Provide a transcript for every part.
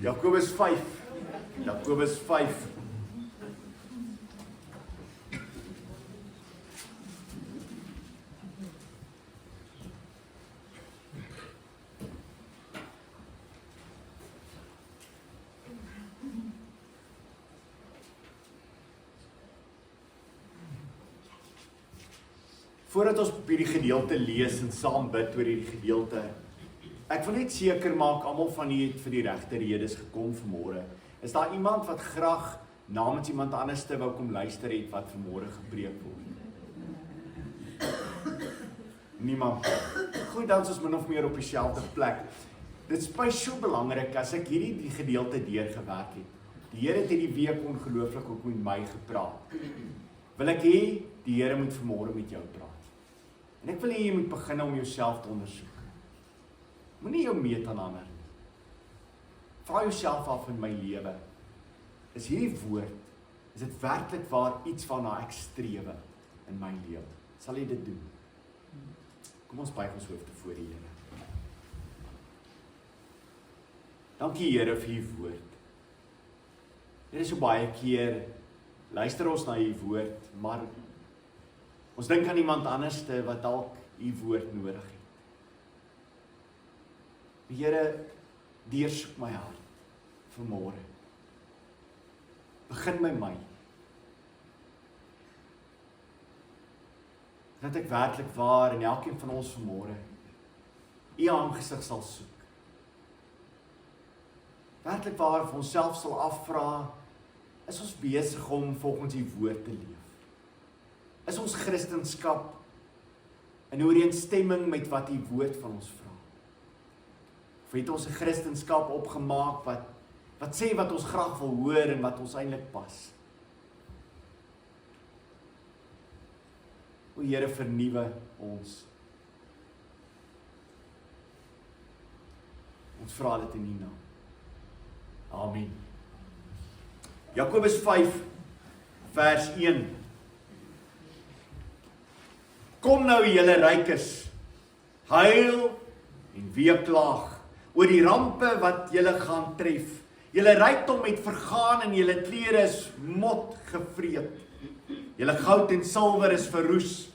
Jakobus 5. Jakobus 5. Voordat ons hierdie gedeelte lees en saam bid oor hierdie gedeelte, ek wil net seker maak, almal van julle het vir die regte redes gekom vanmôre. Is daar iemand wat graag namens iemand anders te wou kom luister het wat vanmôre gepreek word? Niemand. Goed, dan is ons min of meer op dieselfde plek. Dit is baie so belangrik as ek hierdie gedeelte deurgewerk het. Die Here het hierdie week ongelooflik ook met my gepraat. Wil ek hê die Here moet vanmôre met jou praat. En ek wil hê jy moet begin om jouself te ondersoek. Moenie jou meet aan ander nie. Vra jouself af in my lewe. Is hierdie woord, is dit werklik waar iets waarna ek strewe in my lewe? Sal jy dit doen? Kom ons buig ons hoofde voor die Here. Dankie Here vir u woord. Dit is so baie keer, luister ons na u woord, maar ons dink aan iemand anders wat dalk u woord nodig het. Here, deursoek my hart vanmôre. Begin by my. Dat ek werklik waar en elkeen van ons vanmôre u aangesig sal soek. Werklik waar vir onsself sal afvra, is ons besig om volgens die woord te leef? Is ons Christendom in ooreenstemming met wat die woord van ons vra? Of het ons 'n Christendom opgemaak wat sê wat ons graag wil hoor en wat ons eintlik pas? O Here, vernuwe ons. Ons vra dit in U naam. Amen. Jakobus 5 vers 1. Kom nou julle rykes, huil en weeklaag oor die rampe wat julle gaan tref. Julle rykdom het vergaan en julle klere is mot gevreet. Julle goud en silwer is verroes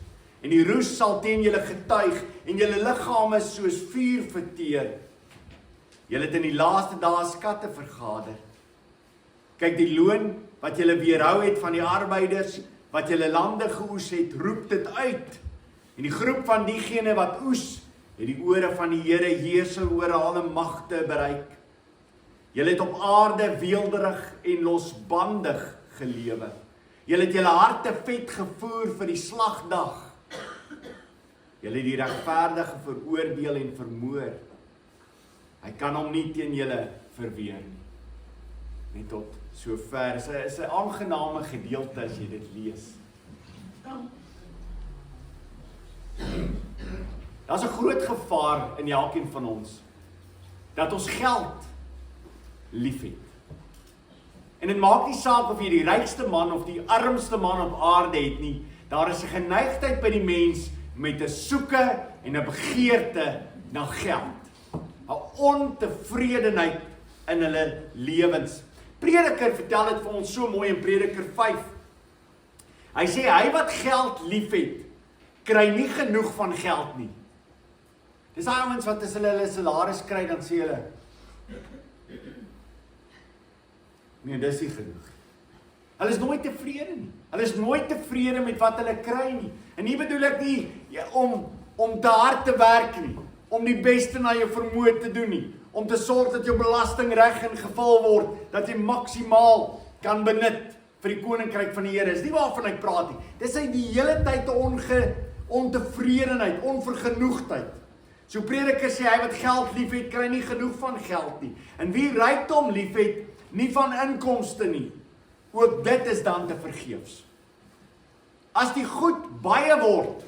en die roes sal teen julle getuig en julle liggame soos vuur verteer. Julle het in die laaste dae skatte vergader. Kyk, die loon wat julle weerhou het van die arbeiders wat julle lande geoes het, roep dit uit. En die groep van diegene wat oes, het die ore van die Here heerser oor alle magte bereik. Julle het op aarde weelderig en losbandig gelewe. Julle het julle harte vet gevoer vir die slagdag. Julle het die regverdige veroordeel en vermoor. Hy kan hom nie teen julle verweer nie. Net tot sover. Is 'n aangename gedeelte as jy dit lees. Daar's 'n groot gevaar in elkeen van ons dat ons geld liefhet. En dit maak nie saak of jy die rykste man of die armste man op aarde het nie. Daar is 'n geneigtheid by die mens met 'n soeke en 'n begeerte na geld. 'n Ontevredenheid in hulle lewens. Prediker vertel dit vir ons so mooi in Prediker 5. Hy sê hy wat geld liefhet, kry nie genoeg van geld nie. Dis daai ouens wat as hulle salaris kry, dan sê hulle, nee, dis nie genoeg. Hulle is nooit tevrede nie. Hulle is nooit tevrede met wat hulle kry nie. En hier bedoel ek nie om te hard te werk nie, om die beste na jou vermoë te doen nie, om te sorg dat jou belasting reg ingevul word, dat jy maksimaal kan benut vir die koninkryk van die Here. Dis nie waarvan ek praat nie. Dis hy die hele tyd ontevredenheid, onvergenoegdheid. So Prediker sê hy wat geld liefhet, kry nie genoeg van geld nie. En wie rykdom liefhet, nie van inkomste nie. Ook dit is dan te vergeefs. As die goed baie word,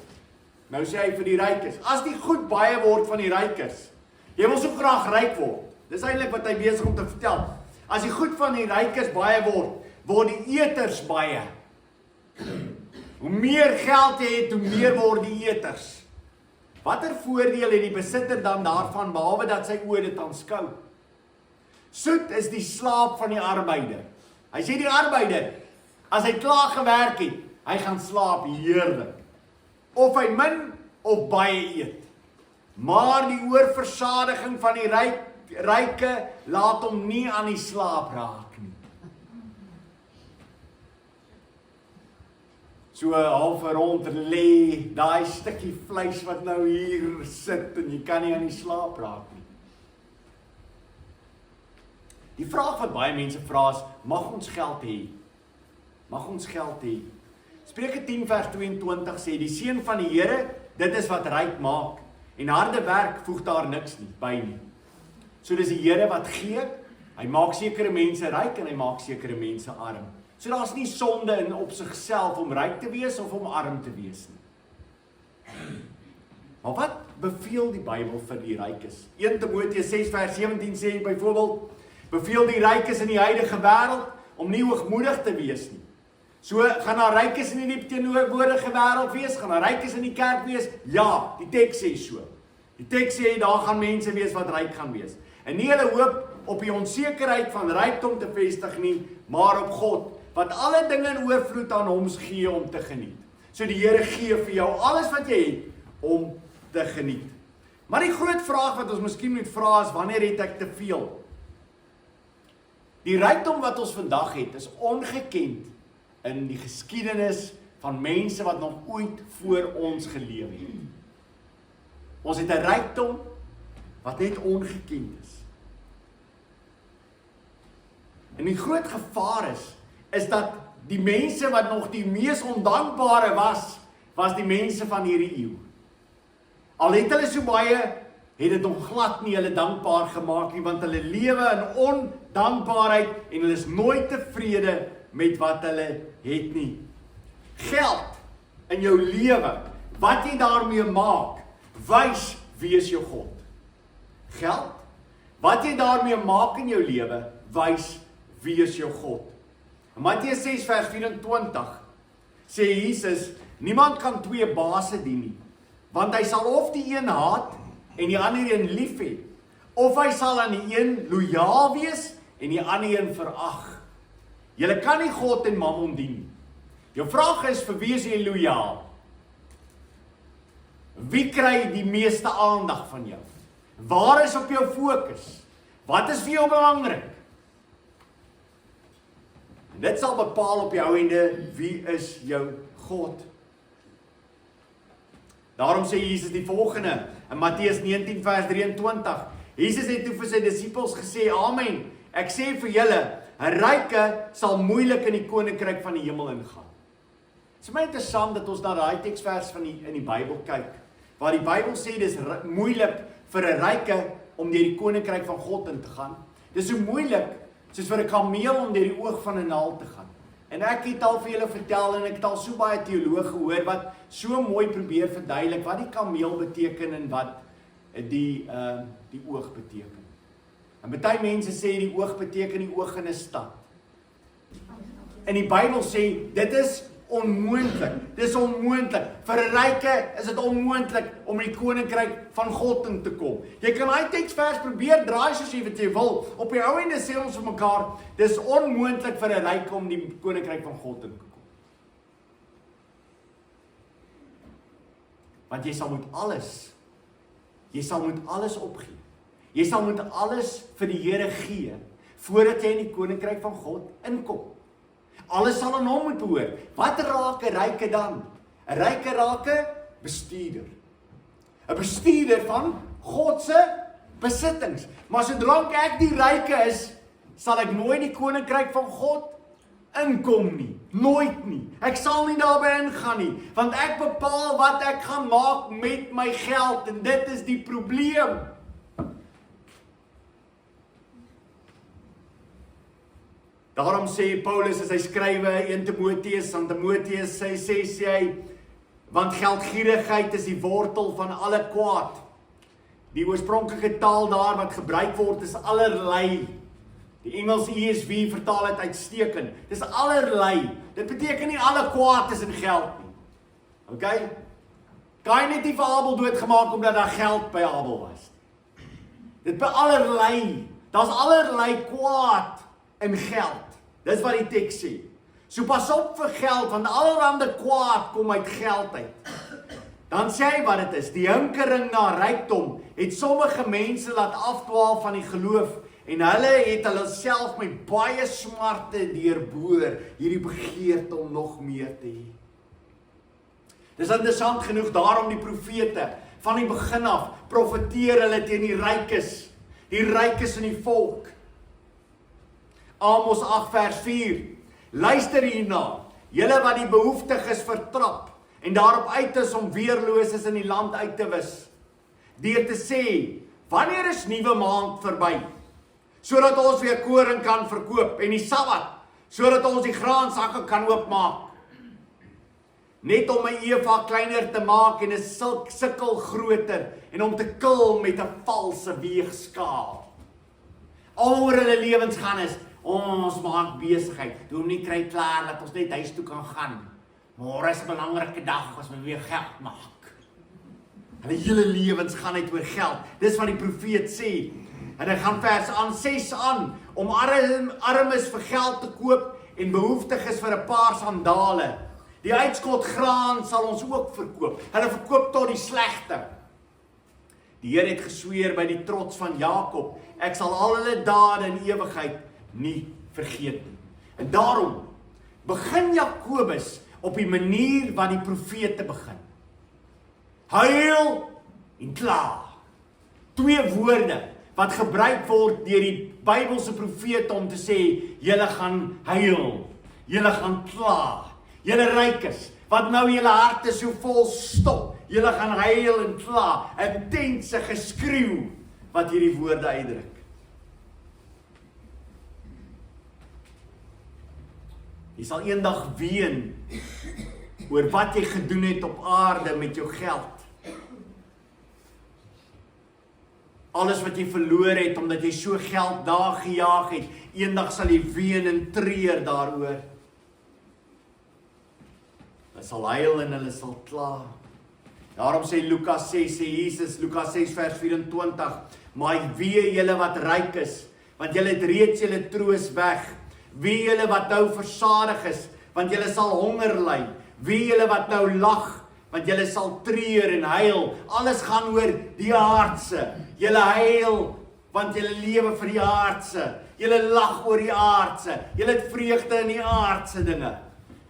nou sê hy vir die rykes, as die goed baie word van die rykes, jy wil so graag ryk word. Dis eintlik wat hy besig om te vertel. As die goed van die rykes baie word, word die eters baie. Hoe meer geld jy het, hoe meer word die eters. Watter voordeel het die besitter dan daarvan, behalwe dat sy oë dit aanskou? Soet is die slaap van die arbeider. Hy sê die arbeider, as hy klaar gewerk het, hy gaan slaap heerlik. Of hy min of baie eet. Maar die oorversadiging van die ryke laat hom nie aan die slaap raak nie. So half rond lê, daai stukkie vleis wat nou hier sit en jy kan nie aan die slaap raak nie. Die vraag wat baie mense vra is, mag ons geld hê? Mag ons geld hê? Spreuke 10 vers 22 sê, die seun van die Here, dit is wat ryk maak, en harde werk voeg daar niks nie, by nie. So dis die Here wat gee, hy maak sekere mense ryk en hy maak sekere mense arm. So daar's nie sonde in op sigself om ryk te wees of om arm te wees nie. Maar wat beveel die Bybel vir die rykes? 1 Timoteus 6 vers 17 sê byvoorbeeld, beveel die rykes in die huidige wêreld om nie hoogmoedig te wees nie. So, gaan daar rykes in die teenwoordige wêreld wees? Gaan daar rykes in die kerk wees? Ja, die teks sê so. Die teks sê, daar gaan mense wees wat ryk gaan wees. En nie hulle hoop op die onsekerheid van rykdom te vestig nie, maar op God, wat alle dinge in oorvloed aan hom gee om te geniet. So die Here gee vir jou alles wat jy het, om te geniet. Maar die groot vraag wat ons miskien moet vra is, wanneer het ek te veel? Die rykdom wat ons vandag het, is ongekend in die geskiedenis van mense wat nog ooit voor ons geleef het. Ons het 'n rykdom wat net ongekend is. En die groot gevaar is dat die mense wat nog die mees ondankbare was die mense van hierdie eeu. Al het hulle so baie, het dit nog glad nie hulle dankbaar gemaak nie, want hulle lewe in ondankbaarheid en hulle is nooit tevrede met wat hulle het nie. Geld in jou lewe, wat jy daarmee maak, wys wie is jou God. Geld, wat jy daarmee maak in jou lewe, wys wie is jou God. In Matteus 6 vers 24 sê Jesus, niemand kan twee baase dien nie, want hy sal of die een haat en die ander een lief hê, of hy sal aan die een lojaal wees en die ander een verag. Julle kan nie God en Mammon dien nie. Jou vraag is, vir wie is jy lojaal? Wie kry die meeste aandag van jou? Waar is op jou fokus? Wat is vir jou belangrik? En dit sal bepaal op jou einde, wie is jou God? Daarom sê Jesus die volgende, in Matteus 19 vers 23, Jesus het toe vir sy disippels gesê, Amen, ek sê vir julle, 'n ryke sal moeilik in die koninkryk van die hemel ingaan. Dit is my interessant dat ons na daai teksvers in die Bybel kyk, waar die Bybel sê dis moeilik vir 'n ryke om deur die koninkryk van God in te gaan. Dis so moeilik soos vir 'n kameel om deur die oog van 'n naald te gaan. En ek het al vir julle vertel en ek het al so baie teoloë gehoor wat so mooi probeer verduidelik wat die kameel beteken en wat die oog beteken. En baie mense sê die oog beteken die oog in 'n stad. En die Bybel sê dit is onmoontlik. Dis onmoontlik. Vir 'n ryke is dit onmoontlik om in die koninkryk van God in te kom. Jy kan daai teksvers probeer draai soos jy wat jy wil. Op die ou ende sê ons vir mekaar, dis onmoontlik vir 'n ryke om die koninkryk van God in te kom. Want jy sal moet alles opgee. Jy sal moet alles vir die Here gee voordat jy in die koninkryk van God inkom. Alles sal aan hom moet behoort. Wat raak 'n ryke dan? 'n Ryke raak 'n bestuurder. 'n Bestuurder van God se besittings. Maar sodra ek die ryke is, sal ek nooit die koninkryk van God inkom nie. Nooit nie. Ek sal nie daarby ingaan nie, want ek bepaal wat ek gaan maak met my geld en dit is die probleem. Daarom sê Paulus as hy skrywe 1 Timoteus, aan Timoteus sê hy, want geldgierigheid is die wortel van alle kwaad. Die oorspronklike taal daar wat gebruik word is allerlei. Die Engelse ESV vertaal dit uitstekend. Dis allerlei. Dit beteken nie alle kwaad is in geld nie. Okay? Kain het nie vir Abel doodgemaak omdat daar geld by Abel was. Dit by allerlei. Daar's allerlei kwaad in geld. Dis wat die teks sê. So pas op vir geld, want allerhande kwaad kom uit geld uit. Dan sê hy wat dit is, die hinkering na rykdom het sommige mense laat afdwaal van die geloof, en hulle het hulle self met baie smarte deurboor, hierdie begeerte om nog meer te hê. Dis interessant genoeg, daarom die profete, van die begin af, profeteer hulle teen die rykes in die volk. Amos 8 vers 4, luister hierna, julle wat die behoeftiges vertrap, en daarop uit is om weerloses in die land uit te wis, deur te sê, wanneer is nuwe maand verby, sodat ons weer koring kan verkoop, en die Sabbat, sodat ons die graansakke kan oopmaak, net om my Eva kleiner te maak en 'n sikkel groter, en om te kil met 'n valse weegskaal. Al oor hulle lewens gaan is, ons maak besigheid, doen nie kry klaar, dat ons net huis toe kan gaan. Môre is 'n belangrike dag, as ons weer geld maak. Hulle hele lewens gaan net oor geld. Dis wat die profeet sê. En hy gaan vers 6 aan, om armes vir geld te koop, en behoeftiges vir 'n paar sandale. Die uitskot graan sal ons ook verkoop. Hulle verkoop tot die slegte. Die Here het gesweer by die trots van Jakob, ek sal al hulle dade in ewigheid nie vergeet nie. En daarom begin Jakobus op die manier wat die profete begin. Huil en kla. 2 woorde wat gebruik word deur die Bybelse profete om te sê, julle gaan huil, julle gaan kla, julle rykes, wat nou julle harte so vol stop, julle gaan huil en kla, 'n intense geskreeu wat hierdie woorde uitdruk. Jy sal eendag ween oor wat jy gedoen het op aarde met jou geld. Alles wat jy verloor het, omdat jy so geld daar gejaag het, eendag sal jy ween en treur daaroor. Hulle sal huil en hulle sal kla. Daarom sê Lukas 6, sê Jesus, Lukas 6 vers 24, maar wee julle wat ryk is, want julle het reeds julle troos weg. Wee julle wat nou versadig is, want julle sal honger ly. Wee julle wat nou lag, want julle sal treur en huil. Alles gaan oor die aardse. Julle huil, want julle lewe vir die aardse. Julle lag oor die aardse. Julle het vreugde in die aardse dinge.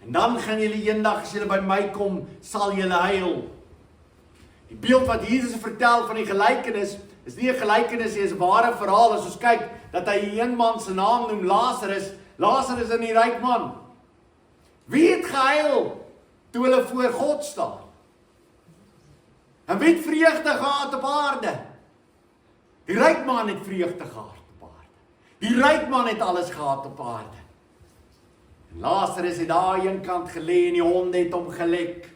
En dan gaan julle eendag, as julle by my kom, sal julle huil. Die beeld wat Jesus vertel van die gelykenis, is nie 'n gelykenis nie, is 'n ware verhaal. As ons kyk, dat hy een man se naam noem, Lazarus en die ryk man. Wie het gehuil toe hulle voor God staan? En wie het vreugde gehad op aarde? Die ryk man het vreugde gehad op aarde. Die ryk man het alles gehad op aarde. En Lazarus het daar een kant gelê en die honde het hom gelek.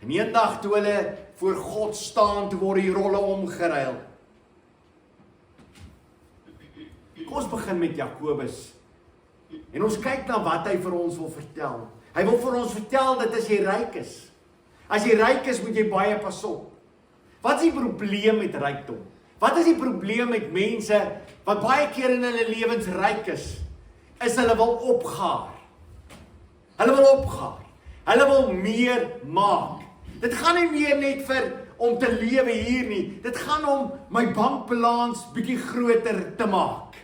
En eendag toe hulle voor God staan, toe word die rolle omgeruil. Kom ons begin met Jakobus. En ons kyk na wat hy vir ons wil vertel. Hy wil vir ons vertel dat as jy ryk is, moet jy baie pas op. Wat is die probleem met rykdom? Wat is die probleem met mense wat baie keer in hulle lewens ryk is hulle wil opgaar. Hulle wil meer maak. Dit gaan nie meer net om te lewe hier nie. Dit gaan om my bankbalans bietjie groter te maak.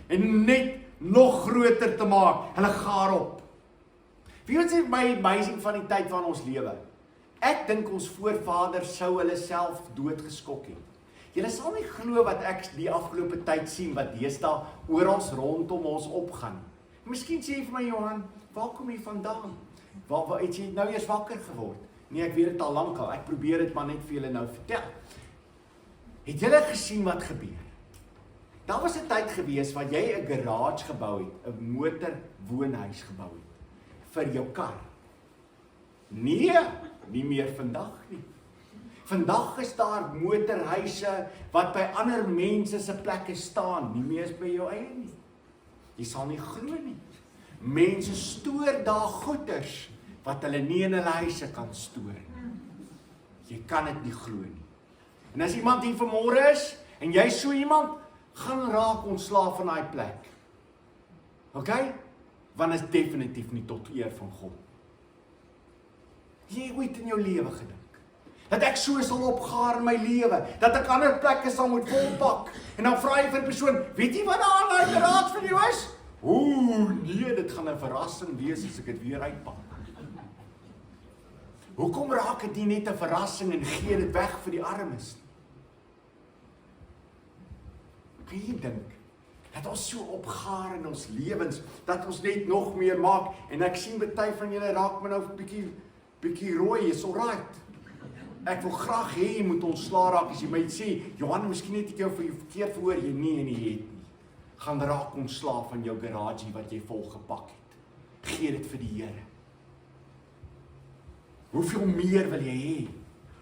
En net nog groter te maak. Hulle gaar op. Wie wat sê my amazing van die tyd waarin ons lewe? Ek dink ons voorvaders sou hulle self doodgeskok het. Julle sal nie glo wat ek die afgelope tyd sien, wat deesdae oral rondom ons opgaan. Miskien sê jy vir my, Johan, waar kom jy vandaan? Waar het jy nou eers wakker geword? Nee, ek weet dit al lank al. Ek probeer dit maar net vir julle nou vertel. Het julle gesien wat gebeur? Daar was 'n tyd gewees waar jy 'n garage gebou het, 'n motorwoonhuis gebou het vir jou kar. Nee, nie meer vandag nie. Vandag is daar motorhuise wat by ander mense se plekke staan, nie meer by jou eie nie. Jy sal nie glo nie. Mense stoor daar goeders wat hulle nie in hulle huise kan stoor nie. Jy kan dit nie glo nie. En as iemand hier vanmôre is En jy so iemand, gaan raak ontslaaf van daai plek. OK? Want is definitief nie tot eer van God. Jy ooit in jou lewe gedink, dat ek so sal opgaar in my lewe, dat ek ander plekke sal moet volpak, en dan vra jy vir 'n persoon, weet jy wat daar in raad vir jou is? Nee, dit gaan 'n verrassing wees as ek dit weer uitpak. Hoekom raak dit nie net 'n verrassing en gee dit weg vir die armes? Kan jy dink, dat ons so opgaar in ons lewens, dat ons net nog meer maak, en ek sien baie van julle raak my nou 'n bietjie rooi, is alright. Ek wil graag hê jy moet ontslaa raak, as jy my sê, Johan, miskien het ek jou vir jou verkeerd verhoor, jy nie en jy het nie. Gaan raak ontslaa van jou garage wat jy volgepak het. Gee dit vir die Here. Hoeveel meer wil jy hê?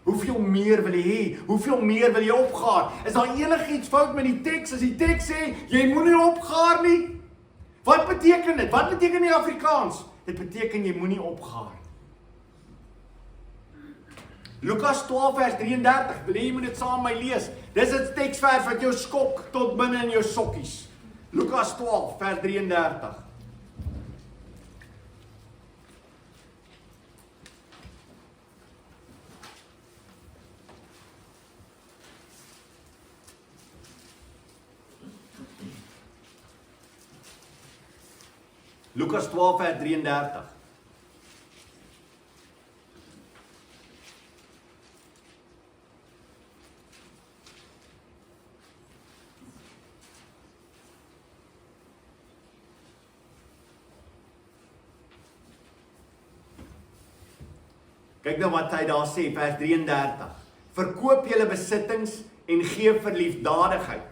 Hoeveel meer wil jy hê? Hoeveel meer wil jy opgaar? Is daar enigiets fout met die teks? As die teks sê, jy moenie opgaar nie. Wat beteken dit? Wat beteken in Afrikaans? Dit beteken jy moenie opgaar. Lukas 12 vers 33, wil jy moet dit saam met my lees. Dis 'n teksvers wat jou skok tot binne in jou sokkies. Lukas 12 vers 33. Lukas 12 vers 33. Kyk nou wat hy daar sê, vers 33. Verkoop julle besittings en gee vir liefdadigheid.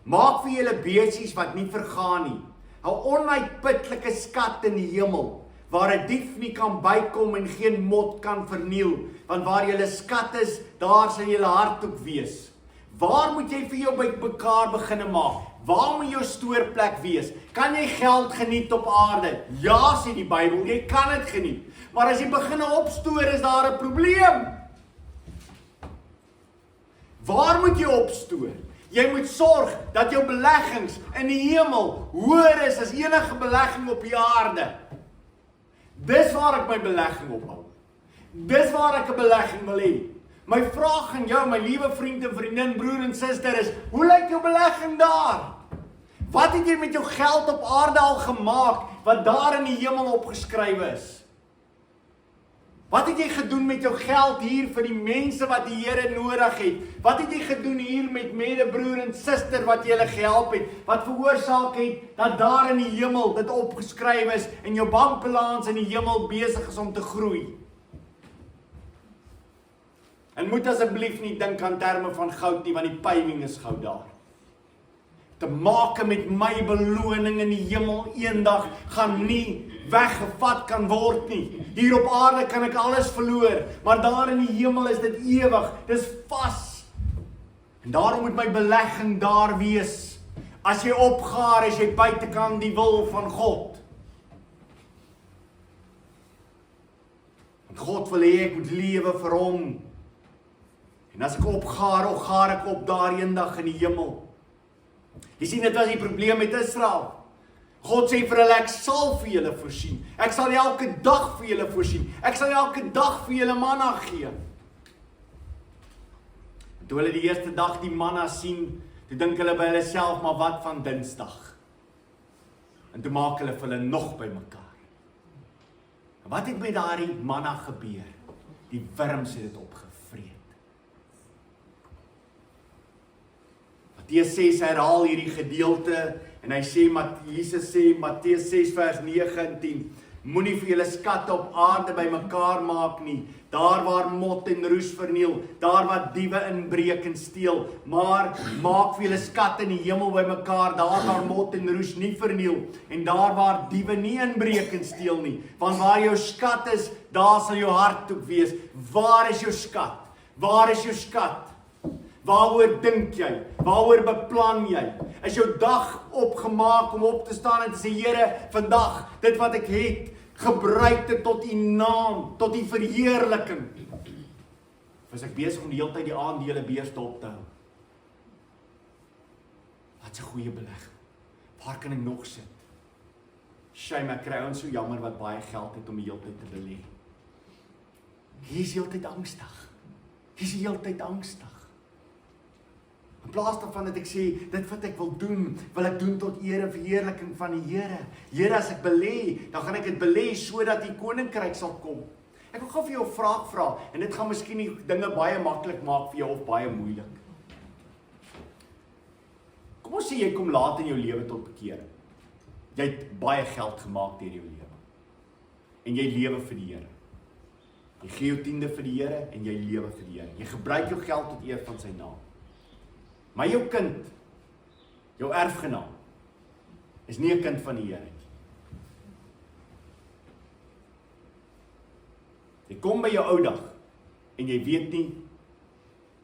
Maak vir julle besies wat nie vergaan nie. 'n Onuitputlike skat in die hemel, waar 'n dief nie kan bykom en geen mot kan verniel, want waar julle skat is, daar sal julle hart ook wees. Waar moet jy vir jou bymekaar beginne maak? Waar moet jou stoorplek wees? Kan jy geld geniet op aarde? Ja, sê die Bybel, jy kan dit geniet. Maar as jy beginne opstoor, is daar 'n probleem. Waar moet jy opstoor? Jy moet sorg dat jou beleggings in die hemel hoër is as enige belegging op die aarde. Dis waar ek my belegging ophou. Dis waar ek 'n belegging wil hê. My vraag aan jou, my liewe vriend en vriendin, broer en suster is, hoe lyk jou belegging daar? Wat het jy met jou geld op aarde al gemaak, wat daar in die hemel opgeskrywe is? Wat het jy gedoen met jou geld hier vir die mense wat die Here nodig het? Wat het jy gedoen hier met medebroer en suster wat jy hulle gehelp het? Wat veroorsaak het dat daar in die hemel dit opgeskryf is en jou bankbalans in die hemel besig is om te groei? En moet asseblief nie dink aan terme van goud nie, want die paving is goud daar. Te maak met my beloning in die hemel eendag gaan nie weggevat kan word nie. Hier op aarde kan ek alles verloor, maar daar in die hemel is dit ewig, dis vas. En daarom moet my belegging daar wees. As jy opgaar, is jy buitekant die wil van God. Want God wil hê ek moet lewe vir hom. En as ek opgaar, gaar ek op daar eendag in die hemel. Jy sien, dit was die probleem met Israel. God sê vir hulle, ek sal vir julle voorsien. Ek sal elke dag vir julle voorsien. Ek sal elke dag vir julle manna gee. En toe hulle die eerste dag die manna sien, toe dink hulle by hulle self, maar wat van Dinsdag? En toe maak hulle vir hulle nog by mekaar. En wat het met daardie manna gebeur? Die wurms het dit opgevreet. Matteus 6 herhaal hierdie gedeelte en hy sê, Jesus sê, Matteus 6 vers 9 en 10, moenie vir julle skatte op aarde by mekaar maak nie, daar waar mot en roes verniel, daar waar diewe inbreek en steel, maar maak vir julle skatte in die hemel by mekaar, daar waar mot en roes nie verniel, en daar waar diewe nie inbreek en steel nie, want waar jou skat is, daar sal jou hart ook wees. Waar is jou skat? Waar is jou skat? Waaroor dink jy? Waaroor beplan jy? Is jou dag opgemaak om op te staan en te sê, Here, vandag, dit wat ek het, gebruik dit tot U naam, tot U verheerliking. Of is ek besig om die hele tyd die aandelebeurs te op te hou? Wat 'n goeie belegging. Waar kan ek nog sit? Shame, ek kry ons so jammer wat baie geld het om die hele tyd te belê. Hier is heeltyd angstig. Hier is heeltyd angstig. In plaas daarvan dat ek sê, dit wat ek wil ek doen tot eer en verheerliking van die Here. Here, as ek belê, dan gaan ek dit belê sodat die koninkryk sal kom. Ek wil gou vir jou 'n vraag vra, en dit gaan miskien die dinge baie maklik maak vir jou of baie moeilik. Kom ons sê jy kom laat in jou lewe tot bekering. Jy het baie geld gemaak deur jou lewe. En jy lewe vir die Here. Jy gee jou tiende vir die Here en jy lewe vir die Here. Jy gebruik jou geld tot eer van sy naam. Maar jou kind, jou erfgenaam, is nie 'n kind van die Here nie. Jy kom by jou ou dag en jy weet nie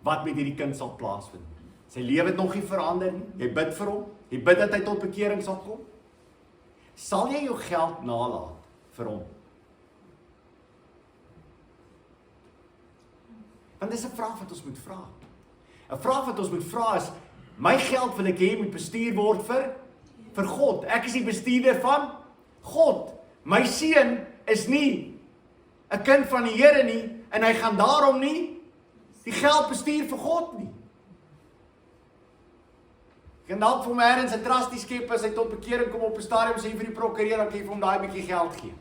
wat met hierdie kind sal plaasvind. Sy lewe het nog nie verander nie. Jy bid vir hom. Jy bid dat hy tot bekering sal kom. Sal jy jou geld nalaat vir hom? Want dis 'n vraag wat ons moet vra. 'n Vraag wat ons moet vra is, my geld wil ek hê moet bestuur word vir God. Ek is die bestuurder van God. My seun is nie 'n kind van die Here nie en hy gaan daarom nie die geld bestuur vir God nie. Ek kan dalk vir hom ergens 'n trustie skep as hy tot bekering kom op 'n stadium sê vir die prokureur dat hy vir hom daai bietjie geld gee.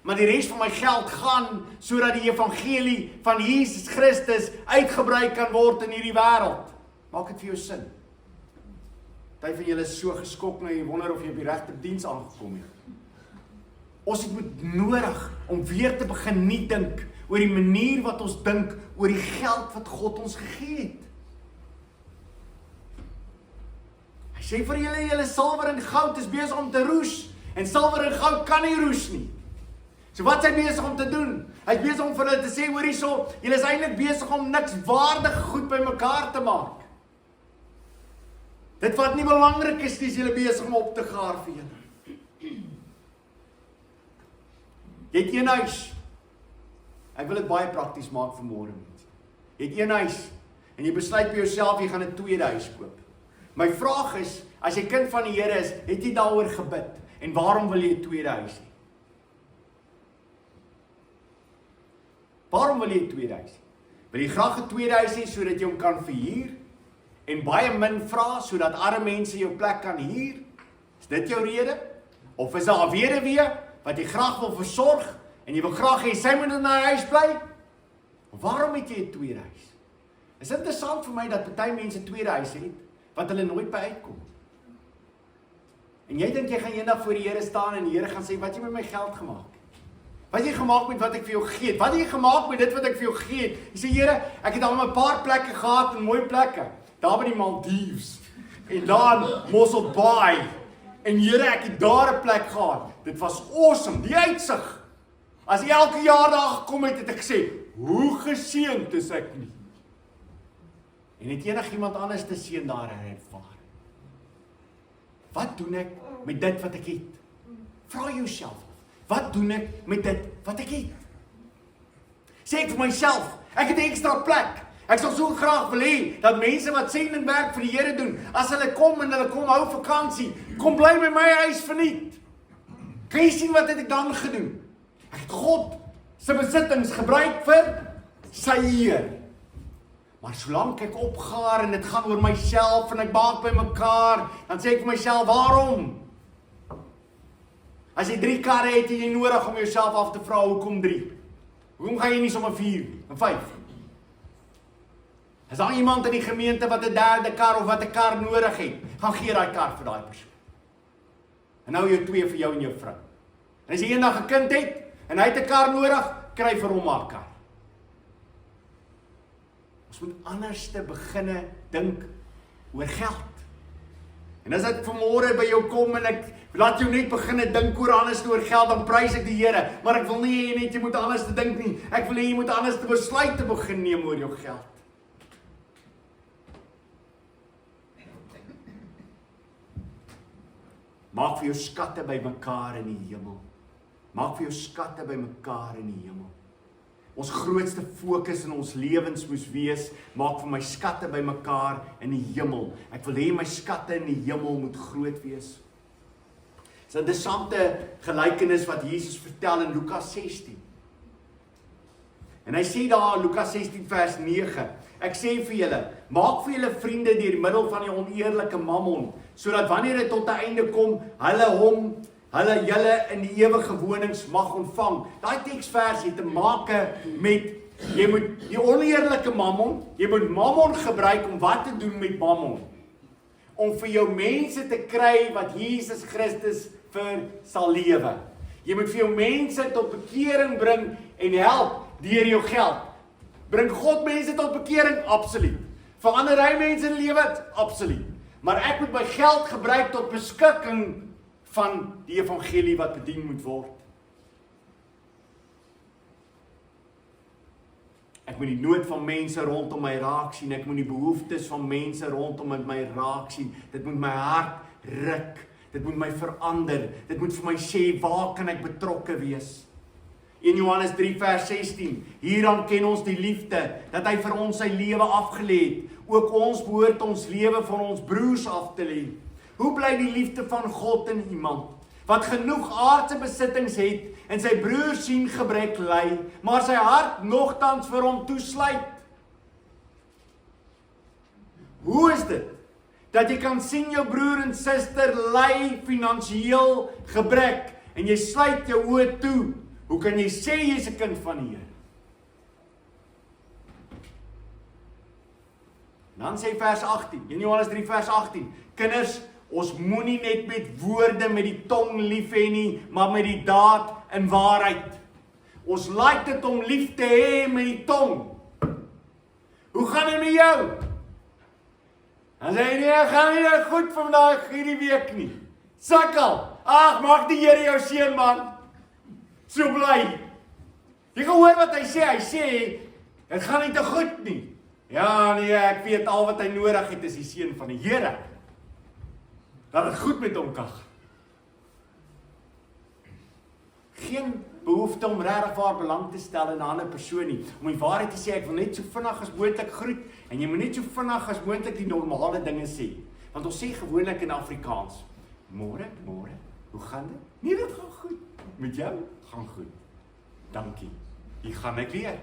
Maar die res van my geld gaan sodat die evangelie van Jesus Christus uitgebrei kan word in hierdie wêreld. Maak dit vir jou sin? Party van julle is so geskok nou, jy wonder of jy op die regte diens aangekom het. Ons het moet nodig om weer te begin nie dink oor die manier wat ons dink oor die geld wat God ons gegee het. Hy sê vir julle silwer en goud is besig om te roes, en silwer en goud kan nie roes nie. So wat is hy besig om te doen? Hy is besig om vir hulle te sê, hoor hierso, julle is eintlik besig om niks waardige goed by mekaar te maak. Dit wat nie belangrik is, is julle besig om op te gaar vir julle. Jy het een huis. Ek wil dit baie prakties maak vir môre mense. Jy het een huis en jy besluit by jouself jy gaan 'n tweede huis koop. My vraag is, as jy kind van die Here is, het jy daaroor gebid? En waarom wil jy 'n tweede huis hê? Waarom wil jy 'n tweede huis hê? Wil jy graag 'n tweede huis hê sodat jy hom kan verhuur en baie min vra sodat arme mense jou plek kan huur? Is dit jou rede? Of is daar 'n weduwee wat jy graag wil versorg en jy wil graag hê sy moet in haar huis bly? Waarom het jy 'n tweede huis? Is interessant vir my dat baie mense tweede huis het wat hulle nooit by uitkom. En jy dink jy gaan eendag voor die Here staan en die Here gaan sê, wat het jy met my geld gemaak? Wat het jy gemaak met wat ek vir jou gegee het? Wat het jy gemaak met dit wat ek vir jou gegee het? Jy sê, Here, ek het al 'n paar plekke gehad en mooi plekke. Daar by die Maldives en daar in Mossel Bay. En Here, ek het daar 'n plek gehad. Dit was awesome, die uitsig. As jy elke jaar daar gekom het, het ek gesê, hoe geseënd is ek nie? En het enigiemand anders te seën daar ervaar? Wat doen ek met dit wat ek het? Vra jouself, wat doen ek met dit wat ek het? Sê ek vir myself, ek het 'n ekstra plek. Ek sal so graag wil hê dat mense wat sendingwerk vir die Here doen, as hulle kom en hulle kom hou vakansie, kom bly by my huis verniet. Kan jy sien wat het ek dan gedoen? Ek het God se besittings gebruik vir sy eer. Maar solank ek opgaar en dit gaan oor myself en ek maak by mekaar, dan sê ek vir myself, waarom? As jy 3 karre het, jy nodig om jouself af te vra, hoekom 3? Hoekom gaan jy nie sommer 4 en 5? Is daar iemand in die gemeente wat 'n derde kar of wat 'n kar nodig het, gaan gee daai kar vir daai persoon. En nou jou 2 vir jou en jou vrou. En as jy eendag 'n kind het en hy het 'n kar nodig, kry vir hom maar 'n kar. Ons moet anders te beginne dink oor geld. En as ek vanmôre by jou kom en ek laat jou net beginne dink anders oor geld, dan prys ek die Here, maar ek wil nie hê net jy moet anders te dink nie. Ek wil hê jy moet anders te besluit te begin neem oor jou geld. Maak vir jou skatte by mekaar in die hemel. Maak vir jou skatte by mekaar in die hemel. ons grootste fokus in ons lewens moes wees, maak vir my skatte bymekaar in die hemel. Ek wil hê my skatte in die hemel moet groot wees. Dit is 'n interessante gelykenis wat Jesus vertel in Lukas 16. En hy sê daar in Lukas 16 vers 9, ek sê vir julle, maak vir julle vriende deur die middel van die oneerlike mammon, sodat wanneer dit tot 'n einde kom, hulle julle in die ewige wonings mag ontvang. Daai teksvers het te maak met, jy moet die oneerlike mammon, jy moet mammon gebruik om wat te doen met mammon? Om vir jou mense te kry wat Jesus Christus vir sal lewe. Jy moet vir jou mense tot bekering bring en help deur jou geld. Bring God mense tot bekering? Absoluut. Verander hy mense in lewe? Absoluut. Maar ek moet my geld gebruik tot beskikking van die evangelie wat bedien moet word. Ek moet die nood van mense rondom my raak sien, ek moet die behoeftes van mense rondom my raak sien. Dit moet my hart ruk, dit moet my verander, dit moet vir my sê, waar kan ek betrokke wees? In Johannes 3 vers 16, hieraan ken ons die liefde, dat hy vir ons sy lewe afgelê het. Ook ons behoort ons lewe van ons broers af te lê. Hoe bly die liefde van God in iemand, wat genoeg aardse besittings het, en sy broer sien gebrek ly, maar sy hart nogtans vir hom toesluit? Hoe is dit, dat jy kan sien jou broer en suster ly finansiëel gebrek, en jy sluit jou oë toe? Hoe kan jy sê jy is 'n kind van die Here? Dan sê vers 18, in Johannes 3 vers 18, kinders, ons moenie net met woorde met die tong lief hê nie, maar met die daad in waarheid. Ons like dit om lief te hê met die tong. Hoe gaan dit met jou? Dan sê jy, nee, gaan nie goed vandag hierdie week nie. Sukkel. Ag, maak die Here jou seën, man. So bly. Jy gaan hoor wat hy sê, dit gaan nie te goed nie. Ja, nee, ek weet al wat hy nodig het is die seën van die Here. Dat het goed met hom kan. Geen behoefte om regtig waar belang te stel in 'n ander persoon nie. Om die waarheid te sê, ek wil net so vinnig as moontlik groet, en jy moet net so vinnig as moontlik die normale dinge sê. Want ons sê gewoonlik in Afrikaans, môre, hoe gaan dit? Nee, dit gaan goed. Met jou? Gaan goed. Dankie. Hier gaan ek weer.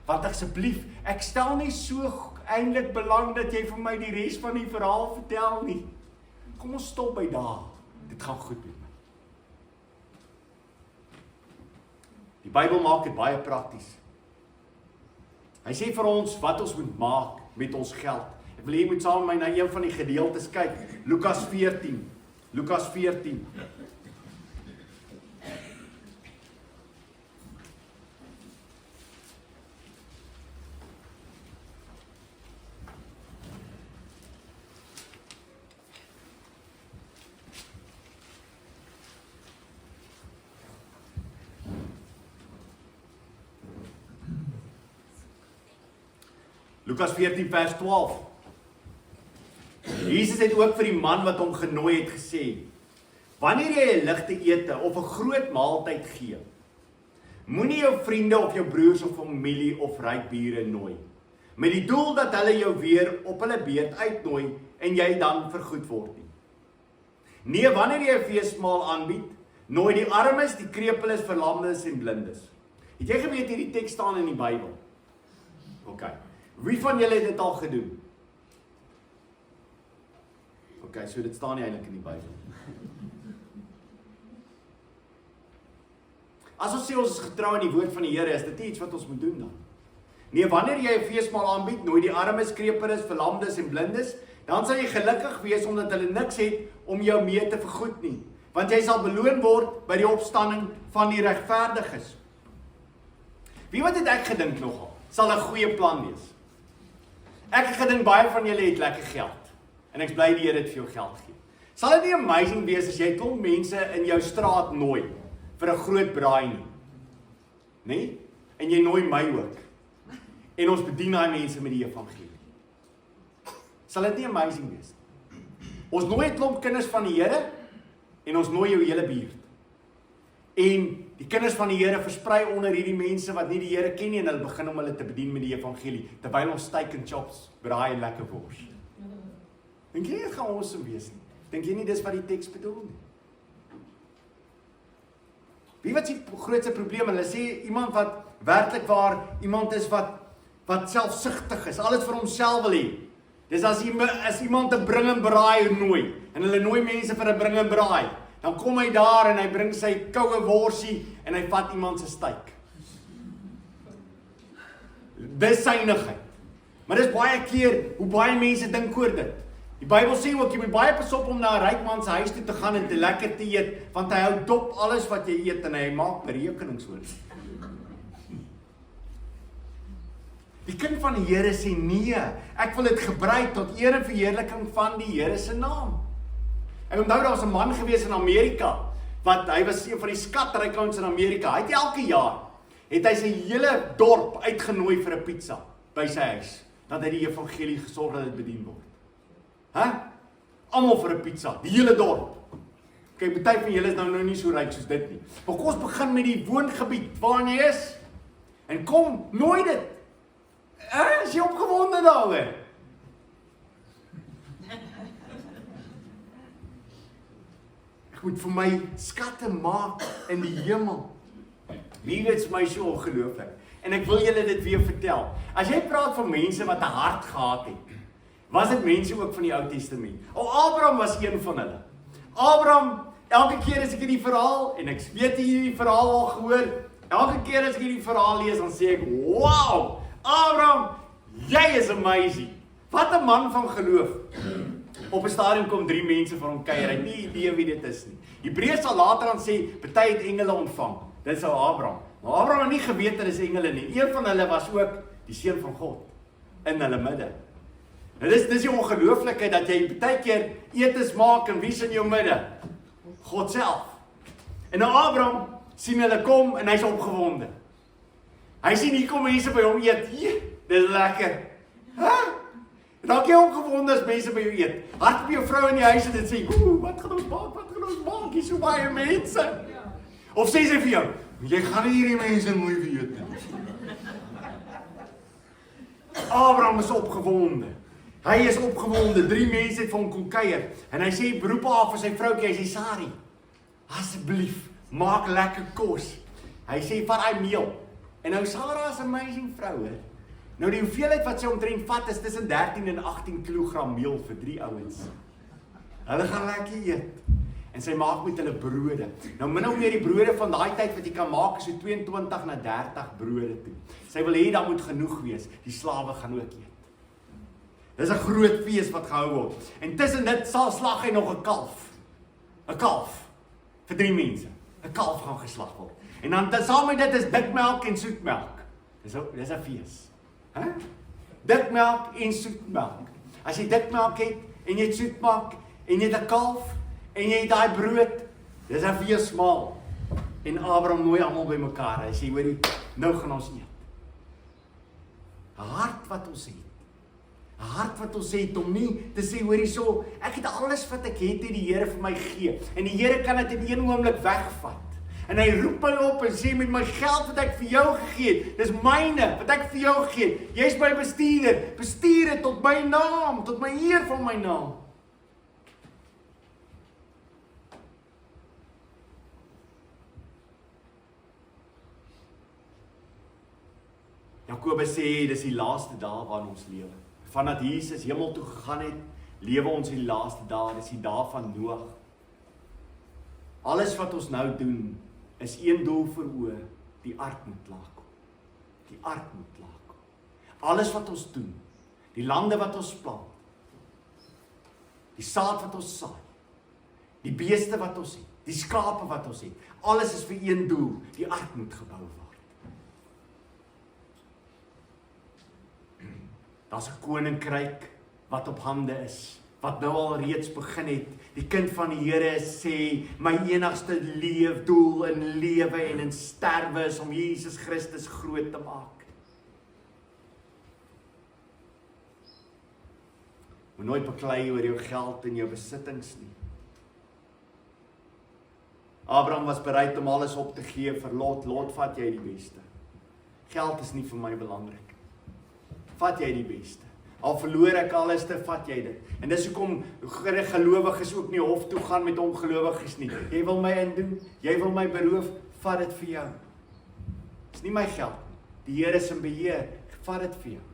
Want asseblief, ek stel nie so eintlik belang dat jy vir my die res van die verhaal vertel nie. Kom ons stop by daar. Dit gaan goed met my. Die Bybel maak dit baie prakties. Hy sê vir ons wat ons moet maak met ons geld. Ek wil hê jy moet saam met my na een van die gedeeltes kyk. Lukas 14. Lukas 14. Lukas 14 vers 12. Jesus het ook vir die man wat hom genooi het gesê, wanneer jy 'n ligte ete of 'n groot maaltyd gee, moenie jou vriende of jou broers of familie of ryk bure nooi, met die doel dat hulle jou weer op hulle beurt uitnooi en jy dan vergoed word nie. Nee, wanneer jy 'n feesmaal aanbied, nooi die armes, die krepeles, verlamdes en blindes. Het jy geweet hierdie teks staan in die Bybel? OK. Wie van julle het dit al gedoen? OK, so dit staan nie eintlik in die Bybel. As ons sê ons is getrou aan die woord van die Here, is dit nie iets wat ons moet doen dan? Nee, wanneer jy 'n feesmaal aanbied, nooi die armes, krepeles, verlamdes en blindes, dan sal jy gelukkig wees omdat hulle niks het om jou mee te vergoed nie, want jy sal beloon word by die opstanding van die regverdiges. Wie wat het ek gedink nogal? Sal 'n goeie plan wees. Ek het gedink baie van julle het lekker geld, en ek bly die Here het vir jou geld gee. Sal dit nie amazing wees as jy klomp mense in jou straat nooi vir 'n groot braai nie? Nee? En jy nooi my ook. En ons bedien daai mense met die evangelie. Sal dit nie amazing wees? Ons nooi 'n klomp kinders van die Here en ons nooi jou hele buurt. En die kinders van die Here versprei onder hierdie mense wat nie die Here ken nie en hulle begin om hulle te bedien met die evangelie, terwyl ons steak and chops braai en lekker wors. Dink jy dit gaan awesome wees nie? Dink jy nie dis wat die teks bedoel nie? Wie wat die grootste probleem? Hulle sê iemand wat werklik waar iemand is wat selfsugtig is, alles vir homself wil hê. Dis as iemand 'n bring en braai nooi en hulle nooi mense vir 'n bring en braai, dan kom hy daar en hy bring sy koue worsie en hy vat iemand se steak. Dis synigheid. Maar dis baie keer hoe baie mense dink oor dit. Die Bybel sê ook jy moet baie pas op om na 'n ryk man se huis toe te gaan en te lekker te eet, want hy hou dop alles wat jy eet en hy maak berekenings oor. Die kind van die Here sê nee, ek wil dit gebruik tot eer en verheerliking van die Here se naam. Ek onthou daar was 'n man gewees in Amerika, hy was een van die skatryk ouens in Amerika. Hy het elke jaar, het hy sy hele dorp uitgenooi vir 'n pizza by sy huis, dat hy die evangelie gesorg dat dit bedien word. Almal vir 'n pizza, die hele dorp. Kyk, party van julle is nou nie so ryk soos dit nie. Maar kom ons begin met die woongebied waarin jy is. En kom, nooi dit. Is jy opgewonde daaroor? Ek moet vir my skatte maak in die hemel. Wie weet vir my so ongelooflik. En ek wil julle dit weer vertel. As jy praat van mense wat 'n hart gehad het, was dit mense ook van die Ou Testament. Abraham was een van hulle. Abraham, elke keer as ek hierdie verhaal, en ek weet jy hierdie verhaal al gehoor, elke keer as ek hierdie verhaal lees, dan sê ek, wow, Abraham, jy is amazing. Wat 'n man van geloof. Op 'n stadium kom 3 mense vir hom kuier, hy het nie idee wie dit is nie. Hebreërs sal later aan sê, party het engele ontvang. Dit sou Abraham. Maar Abraham het nie geweet dit is engele nie. Een van hulle was ook die seun van God in hulle midde. Nou dis die ongelooflikheid dat jy baie keer etes maak en wie's in jou midde? God self. En nou Abraham sien hulle kom en hy's opgewonde. Hy sien hier kom mense by hom eet. Dis lekker. En dan kyk opgewonde as mense by jou eet. Hart op jou vrou in die huis en dit sê, wat gaan ons maak? Wat gaan ons maak? Hier so baie mense. Of sê sy vir jou, jy gaan nie hierdie mense mooi weet nie. Abraham is opgewonde. Hy is opgewonde, 3 mense het vir hom kom kuier. En hy sê, beroep haar vir sy vroukie, hy sê, Sari, asseblief, maak lekker kos. Hy sê, vat hy meel. En nou Sarah is 'n amazing vrou, hè. Nou die hoeveelheid wat sy omtrent vat is tussen 13 en 18 kg meel vir 3 ouens. Hulle gaan lekker eet. En sy maak met hulle brode. Nou min of meer die brode van daai tyd wat jy kan maak is so 22 na 30 brode toe. Sy wil hê daar moet genoeg wees. Die slawe gaan ook eet. Dis 'n groot fees wat gehou word. En tussen dit slag hy nog 'n kalf. 'n Kalf vir 3 mense. 'n Kalf gaan geslag word. En dan saam met dit is dikmelk en soetmelk. Dis 'n fees. Dikmelk en soetmelk. As jy dikmelk het en jy het soetmelk en jy het 'n kalf en jy het daai brood, dis 'n feesmaal. En Abraham nooi almal bymekaar. Hy sê, hoorie, nou gaan ons eet. 'n Hart wat ons het. 'n Hart wat ons het om nie te sê, hoorie so, ek het alles wat ek het die Here vir my gee. En die Here kan dit in een oomblik wegvat. En hy roep my op en sê, met my geld wat ek vir jou gegee het, dis myne, wat ek vir jou gegee het. Jy's my bestuurder, bestuur dit tot my naam, tot my eer van my naam. Jakobus sê, dis die laaste dae waarin ons lewe. Vandat Jesus hemel toe gegaan het, lewe ons in die laaste dae, dis die dae van Noag. Alles wat ons nou doen, is een doel vir oë, die ark moet klaar kom. Die ark moet klaar kom. Alles wat ons doen, die lande wat ons plant, die saad wat ons saai, die beeste wat ons het, die skape wat ons het, alles is vir een doel, die ark moet gebou word. Daar's 'n koninkryk wat op hande is, wat nou al reeds begin het. Die kind van die Here sê, my enigste leefdoel in lewe en in sterwe is om Jesus Christus groot te maak. Moet nooit beklei oor jou geld en jou besittings nie. Abraham was bereid om alles op te gee vir Lot. Lot, vat jy die beste. Geld is nie vir my belangrik. Vat jy die beste. Al verloor ek alles, te vat jy dit. En dis hoekom gelowiges ook nie hof toe gaan met ongelowiges nie. Jy wil my indoen, jy wil my beroof, vat dit vir jou. Dis nie my geld nie. Die Here is in beheer, vat dit vir jou.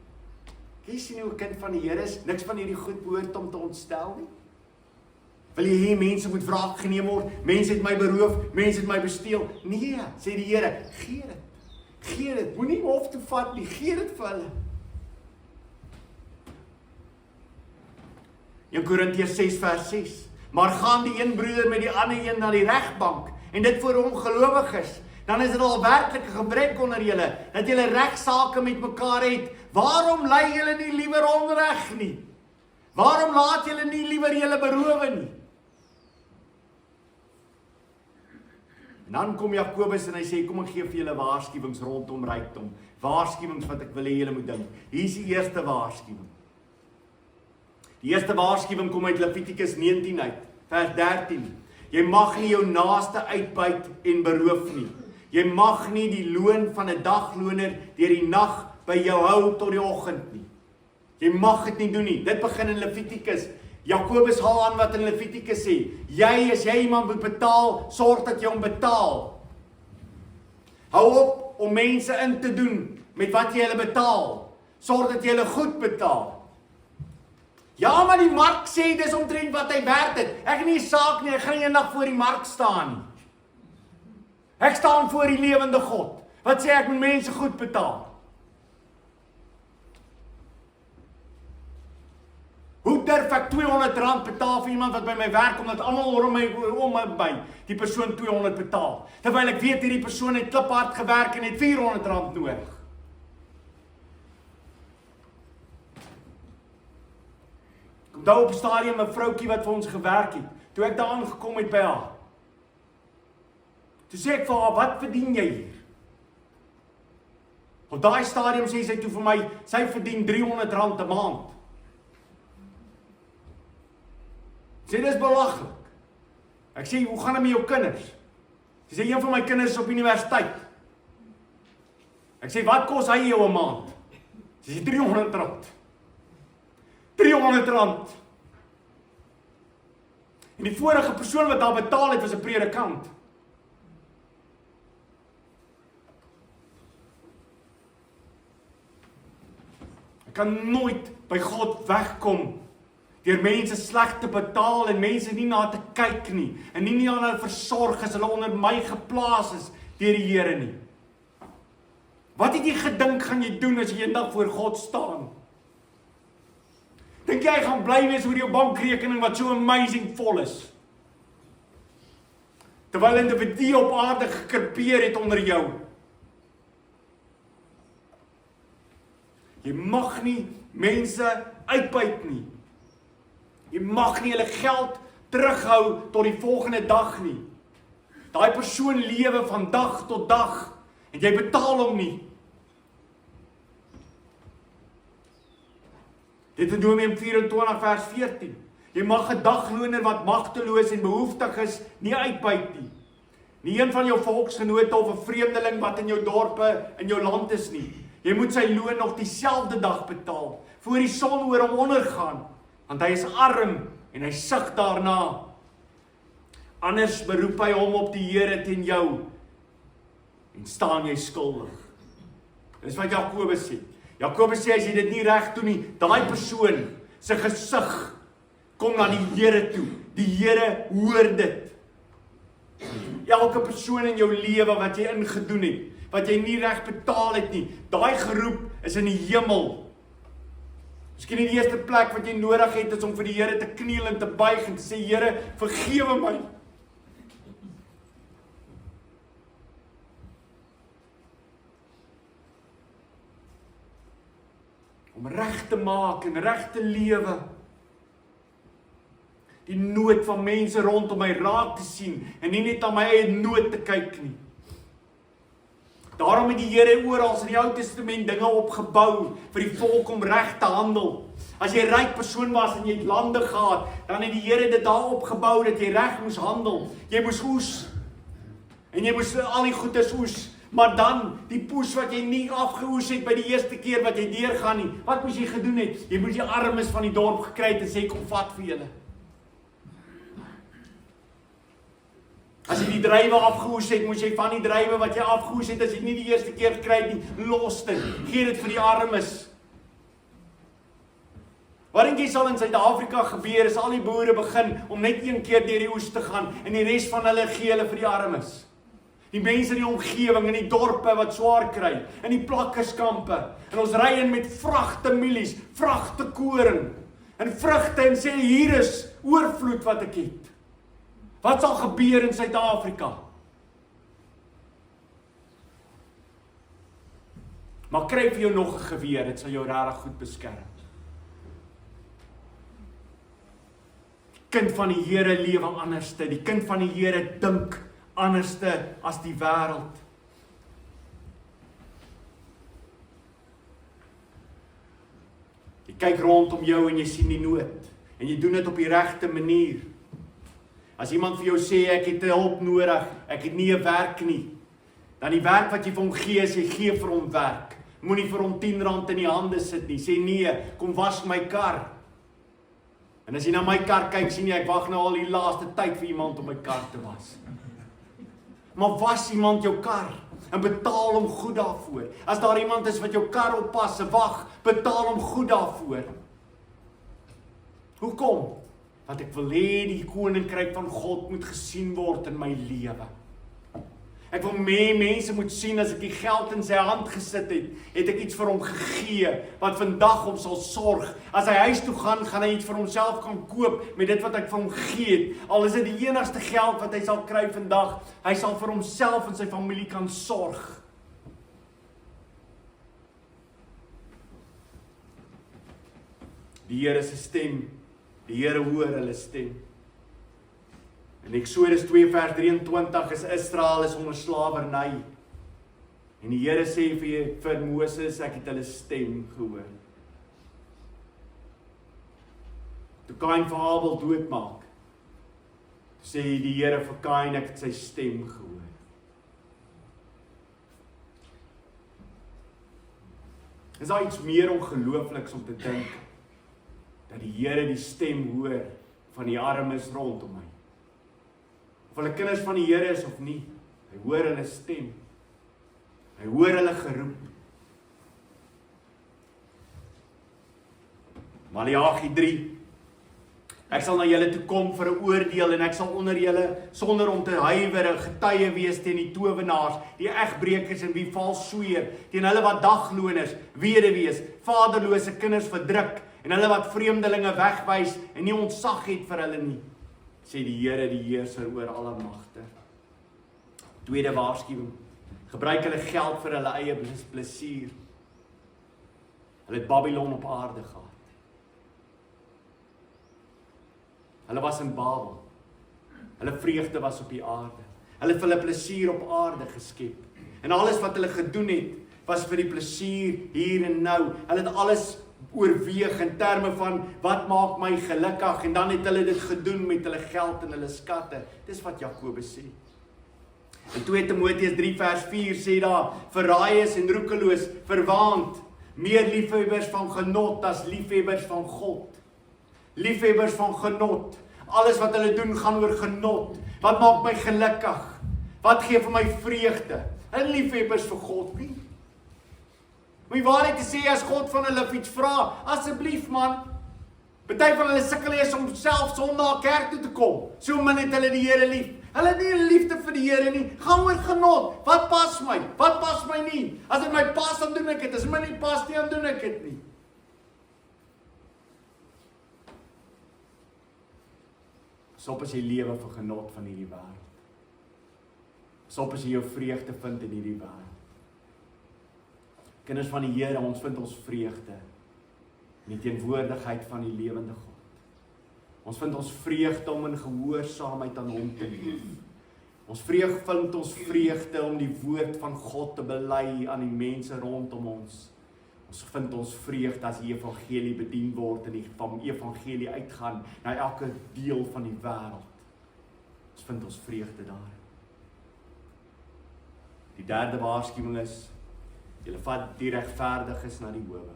Jy sien hoe 'n kind van die Here is, niks van hierdie goed behoort om te ontstel nie. Wil jy hê mense moet wraak geneem word? Mense het my beroof, mense het my besteel. Nee, sê die Here, gee dit. Gee dit. Moenie hof toe vat nie, gee dit vir hulle. 1 Korintiërs 6 vers 6. Maar gaan die een broeder met die ander een na die regbank en dit voor ongelowiges, dan is dit al werklik 'n gebrek onder julle dat julle regsaake met mekaar het. Waarom lei julle nie liewer onreg nie? Waarom laat julle nie liewer julle beroof nie? En dan kom Jakobus en hy sê, kom ek gee vir julle waarskuwings rondom rykdom. Waarskuwings wat ek wil hê julle moet dink. Hier is die eerste waarskuwing. Die eerste waarskuwing kom uit Levitikus 19 uit, vers 13. Jy mag nie jou naaste uitbuit en beroof nie. Jy mag nie die loon van 'n dagloner deur die nag by jou hou tot die oggend nie. Jy mag dit nie doen nie. Dit begin in Levitikus. Jakobus haal aan wat in Levitikus sê. As jy iemand moet betaal, sorg dat jy hom betaal. Hou op om mense in te doen met wat jy hulle betaal. Sorg dat jy hulle goed betaal. Ja, maar die mark sê dis omtrent wat hy werd het. Ek het nie 'n saak nie, ek gaan eendag voor die mark staan. Ek staan voor die lewende God. Wat sê ek moet mense goed betaal? Hoe durf ek R200 betaal vir iemand wat by my werk, omdat almal om my by die persoon R200 betaal, terwyl ek weet hierdie persoon het kliphard gewerk en het R400 nodig. Kom daar op 'n stadium 'n vroutjie wat vir ons gewerk het, toe ek daar aangekom het by haar. Toe sê ek vir haar, wat verdien jy hier? Op daai stadium sê sy toe vir my, sy verdien R300 'n maand. Sê, dis belaglik. Ek sê, hoe gaan dit met jou kinders? Sy sê, een van my kinders is op universiteit. Ek sê, wat kos hy jou 'n maand? Sy sê, R300. R300. En die vorige persoon wat daar betaal het, was 'n predikant. Ek kan nooit by God wegkom deur mense sleg te betaal en mense nie na te kyk nie, en nie aan hulle versorg as hulle onder my geplaas is deur die Here nie. Wat het jy gedink gaan jy doen as jy eendag voor God staan? Dink jy gaan bly wees oor jou bankrekening wat so amazing vol is? Terwyl individue op aarde gekrepeer het onder jou. Jy mag nie mense uitbuit nie. Jy mag nie hulle geld terughou tot die volgende dag nie. Daai persoon lewe van dag tot dag en jy betaal hom nie. Deuteronomium 24 vers 14. Jy mag 'n dagloner wat magteloos en behoeftig is nie uitbuit nie. Nie een van jou volksgenote of 'n vreemdeling wat in jou dorpe, in jou land is nie. Jy moet sy loon nog dieselfde dag betaal, voor die son oor hom ondergaan, want hy is arm en hy sug daarna. Anders beroep hy hom op die Here teen jou en staan jy skuldig. Dis wat Jakobus sê. Jakobus sê, as jy dit nie reg doen nie, daai persoon se gesig kom na die Here toe. Die Here hoor dit. Elke persoon in jou lewe wat jy ingedoen het, wat jy nie reg betaal het nie, daai geroep is in die hemel. Miskien die eerste plek wat jy nodig het, is om vir die Here te kniel en te buig en te sê, Here, vergewe my. Om reg te maak en reg te lewe. Die nood van mense rondom my raak te sien en nie net aan my eie nood te kyk nie. Daarom het die Here oral in die Ou Testament dinge opgebou vir die volk om reg te handel. As jy 'n ryk persoon was en jy het lande gehad, dan het die Here dit daar opgebou dat jy reg moes handel. Jy moes oes. En jy moes al die goedes oes, maar dan, die poes wat jy nie afgeoes het by die eerste keer wat jy deurgaan nie, wat moes jy gedoen het? Jy moes die armes van die dorp gekry het en sê, kom vat vir julle. As jy die druiwe afgeoes het, moes jy van die druiwe wat jy afgeoes het, as jy nie die eerste keer gekry het nie, los dit, gee dit vir die armes. Wat dink jy sal in Suid-Afrika gebeur, as al die boere begin om net een keer deur die oes te gaan, en die res van hulle gee hulle vir die armes? Die mense in die omgewing, in die dorpe wat swaar kry, in die plakkerskampe, en ons ry in met vragte mielies, vragte koring, en vrugte, en sê, hier is oorvloed wat ek het. Wat sal gebeur in Suid-Afrika? Maar kry vir jou nog 'n geweer, dit sal jou regtig goed beskerm. Die kind van die Here lewe anderste, die kind van die Here dink anderste as die wêreld. Jy kyk rondom jou en jy sien die nood, en jy doen dit op die regte manier. As iemand vir jou sê, ek het hulp nodig, ek het nie 'n werk nie, dan die werk wat jy vir hom gee, is jy gee vir hom werk. Moenie vir hom R10 in die hande sit nie, sê nee, kom was my kar. En as jy na my kar kyk, sien jy, ek wag nou al die laaste tyd vir iemand om my kar te was. Maar was iemand jou kar, en betaal hom goed daarvoor. As daar iemand is wat jou kar oppas, wag, betaal hom goed daarvoor. Hoekom? Want ek wil hê die koninkryk van God moet gesien word in my lewe. Ek wil mense moet sien, as ek die geld in sy hand gesit het, het ek iets vir hom gegee, wat vandag hom sal sorg. As hy huis toe gaan, gaan hy iets vir homself kan koop, met dit wat ek vir hom gegee het. Al is dit die enigste geld wat hy sal kry vandag, hy sal vir homself en sy familie kan sorg. Die Here se stem, die Here hoor hulle stem. In Eksodus 2 vers 23 is Israel is onder slawerny. En die Here sê vir Moses, ek het hulle stem gehoor. Toe Kain vir Abel doodmaak, sê die Here vir Kain, ek het sy stem gehoor. Is daar iets meer ongeloofliks om te dink, dat die Here die stem hoor van die armes rondom my? Of hulle kinders van die Here is of nie, hy hoor hulle stem. Hy hoor hulle geroep. Maleagi 3. Ek sal na julle toe kom vir 'n oordeel, en ek sal onder julle, sonder om te huiwer, 'n getuie wees teen die towenaars, die egbreekers en wie vals sweer, teen hulle wat dagloners, weduwees, vaderlose kinders verdruk, en hulle wat vreemdelinge wegwys en nie ontzag het vir hulle nie, sê die Here, die heerser oor alle magte. Tweede waarskuwing. Gebruik hulle geld vir hulle eie plesier. Hulle het Babylon op aarde gehad. Hulle was in Babel. Hulle vreugde was op die aarde. Hulle het hulle plesier op aarde geskep. En alles wat hulle gedoen het, was vir die plesier hier en nou. Hulle het alles oorweeg in terme van, wat maak my gelukkig, en dan het hulle dit gedoen met hulle geld en hulle skatte. Dis wat Jakobus sê. In 2 Timoteus 3 vers 4 sê daar, verraaiers en roekeloos, verwaand, meer liefhebbers van genot as liefhebbers van God. Liefhebbers van genot. Alles wat hulle doen gaan oor genot. Wat maak my gelukkig? Wat gee vir my vreugde? En liefhebbers vir God nie. Om die waarheid te sê, as God van hulle iets vra, asseblief man, party van hulle sukkel eers om self Sondag kerk toe te kom. So min het hulle die Here lief. Hulle het nie 'n liefde vir die Here nie. Gaan oor genot. Wat pas my? Wat pas my nie? As dit my pas, dan doen ek dit. As my nie pas nie, dan doen ek dit nie. Sop as jy lewe vir genot van hierdie wêreld. Sop as jy jou vreugde vind in hierdie wêreld. Kinders van die Here, ons vind ons vreugde in die teenwoordigheid van die lewende God. Ons vind ons vreugde om in gehoorsaamheid aan hom te leef. Ons vind ons vreugde om die woord van God te bely aan die mense rondom ons. Ons vind ons vreugde as die evangelie bedien word en die evangelie uitgaan na elke deel van die wêreld. Ons vind ons vreugde daar. Die derde waarskuwing is, julle vat die regverdiges na die howe.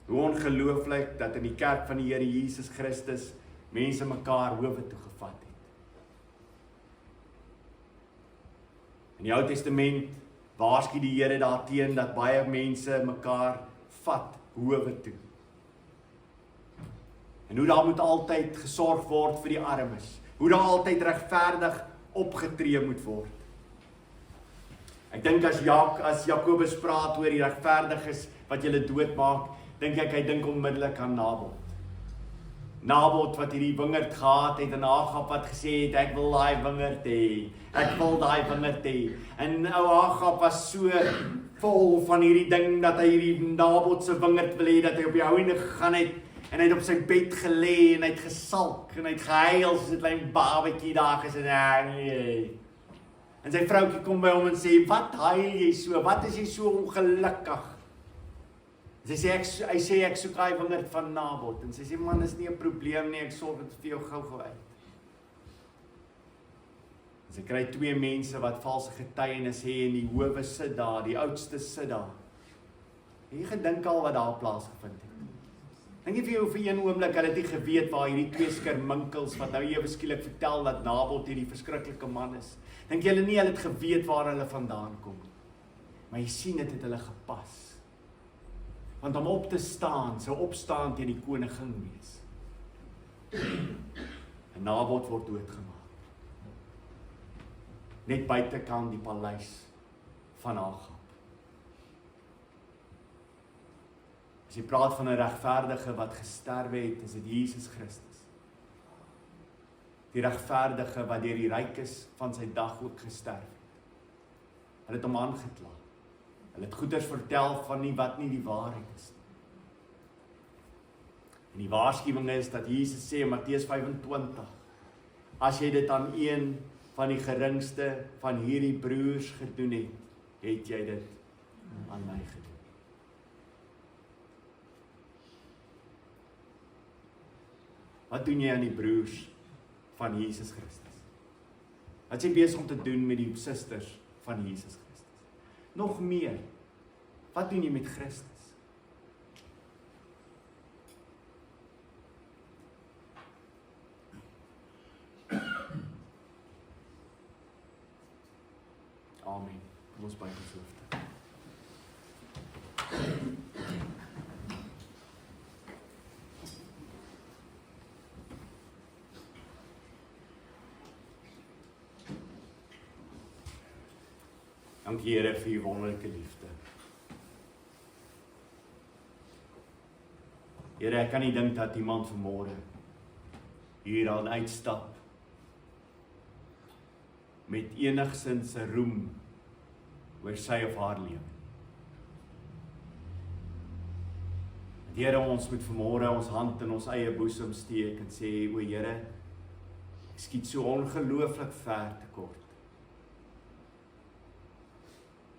Hoe ongelooflik dat in die kerk van die Here Jesus Christus mense mekaar howe toe gevat het. In die Ou Testament waarsku die Here daarteen dat baie mense mekaar vat howe toe. En hoe daar moet altyd gesorg word vir die armes. Hoe daar altyd regverdig opgetree moet word. Ek dink as Jakobus praat oor die regverdiges wat julle doodmaak, dink ek hy dink onmiddellik aan Nabot. Nabot wat hierdie wingerd gehad het en Agab wat gesê het, ek wil daai wingerd hê, ek wil daai wingerd hê. En ou Agab was so vol van hierdie ding dat hy hierdie Nabot se wingerd wil hê, dat hy op die ouene gegaan het en hy het op sy bed gelê en hy het gesalk en hy het gehuil soos 'n klein babatjie daar gesê, nee. En sy vroukie kom by hom en sê, wat huil jy so, wat is jy so ongelukkig? Hy sê ek soek daai wingerd van Nabot. En sy sê, man, is nie 'n probleem nie, ek sorg dit vir jou gou uit. En sy kry 2 mense wat valse getuienis het en die howe sit daar, die oudste sit daar. Het jy gedink al wat daar plaasgevind het? Dink jy vir jou vir een oomblik hulle het nie geweet waar hierdie 2 skerminkels wat nou ewe skielik vertel dat Nabot hierdie verskriklike man is. Dink julle nie hulle het geweet waar hulle vandaan kom? Maar jy sien dit het hulle gepas. Want om op te staan, sou opstaan teen die koningin wees. En Nabot word doodgemaak. Net buitekant die paleis van Agab. As jy praat van 'n regverdige wat gesterwe het, is dit Jesus Christus. Die regverdige wat deur die rykes van sy dag ook gesterf het. Hulle het hom aangekla. Hulle het goeders vertel van wat nie die waarheid is. En die waarskuwing is dat Jesus sê in Matteus 25, as jy dit aan een van die geringste van hierdie broers gedoen het, het jy dit aan my gedoen. Wat doen jy aan die broers van Jesus Christus? Wat is jy besig om te doen met die susters van Jesus Christus? Nog meer, wat doen jy met Christus? Amen. Kom ons buig ons hoofde. Dankie Here vir u wonderlike liefde. Here, ek kan nie dink dat iemand vanmôre hier aan uitstap met enigsins 'n roem oor sy of haar lewe. Here, ons moet vanmôre ons hand in ons eie boesem steek en sê, o Here, ek skiet so ongelooflik ver tekort.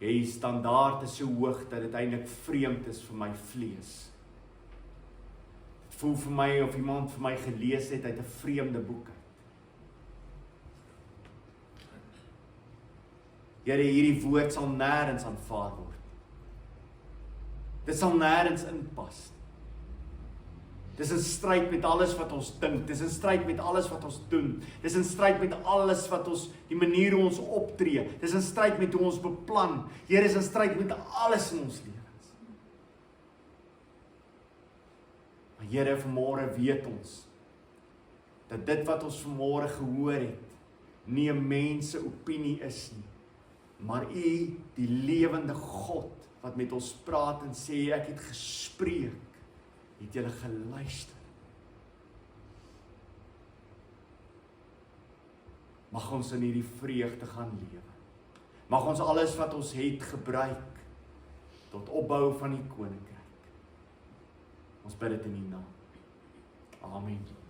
Die standaard is so hoog dat dit eintlik vreemd is vir my vlees. Dit voel vir my of iemand vir my gelees het uit 'n vreemde boek. Here, hierdie woord sal nêrens aanvaar word. Dit sal nêrens inpas. Dis in stryd met alles wat ons dink, dis in stryd met alles wat ons doen, dis in stryd met alles wat ons, die manier hoe ons optree, dis in stryd met hoe ons beplan, Here, is in stryd met alles in ons lewens. Maar Here, vanmôre weet ons, dat dit wat ons vanmôre gehoor het, nie 'n mens se opinie is nie, maar U, die lewende God, wat met ons praat en sê, ek het gespreek, het julle geluister. Mag ons in hierdie vreugde gaan lewe. Mag ons alles wat ons het gebruik tot opbou van die koninkryk. Ons bid dit in U naam. Amen.